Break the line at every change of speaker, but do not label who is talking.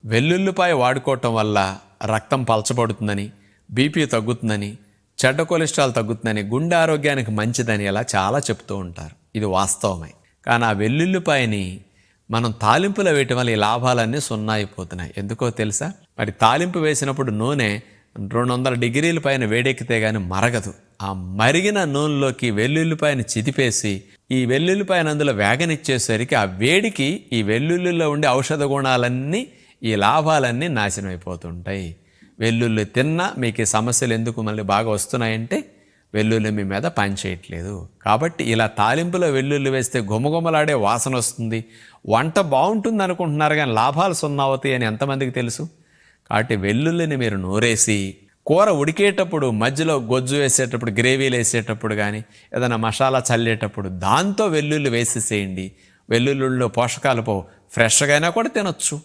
వెల్లుల్లిపాయ వాడుకోవటం వల్ల రక్తం పలచబడుతుందని, బీపీ తగ్గుతుందని, చెడ్డ కొలెస్ట్రాల్ తగ్గుతుందని, గుండె ఆరోగ్యానికి మంచిదని ఇలా చాలా చెప్తూ ఉంటారు. ఇది వాస్తవమే. కానీ ఆ వెల్లుల్లిపాయని మనం తాలింపులో వేయటం వల్ల ఈ లాభాలన్నీ సున్నా అయిపోతున్నాయి. ఎందుకో తెలుసా? మరి తాలింపు వేసినప్పుడు నూనె 200 డిగ్రీల పైన వేడెక్కితే కానీ మరగదు. ఆ మరిగిన నూనెలోకి వెల్లుల్లిపాయని చిదిపేసి ఈ వెల్లుల్లిపాయను అందులో వేగనిచ్చేసరికి ఆ వేడికి ఈ వెల్లుల్లిలో ఉండే ఔషధ గుణాలన్నీ, ఈ లాభాలన్నీ నాశనం అయిపోతుంటాయి. వెల్లుల్లి తిన్నా మీకు ఈ సమస్యలు ఎందుకు మళ్ళీ బాగా వస్తున్నాయంటే వెల్లుల్లి మీ మీద పనిచేయట్లేదు. కాబట్టి ఇలా తాలింపులో వెల్లుల్లి వేస్తే గుమగుమలాడే వాసన వస్తుంది, వంట బాగుంటుంది అనుకుంటున్నారు కానీ లాభాలు సున్నా అవుతాయి అని ఎంతమందికి తెలుసు? కాబట్టి వెల్లుల్లిని మీరు నూరేసి కూర ఉడికేటప్పుడు మధ్యలో గొజ్జు వేసేటప్పుడు, గ్రేవీలు వేసేటప్పుడు కానీ ఏదైనా మసాలా చల్లేటప్పుడు దాంతో వెల్లుల్లి వేసేసేయండి. వెల్లుల్లిలో పోషకాలు పోవు, ఫ్రెష్గా అయినా కూడా తినొచ్చు.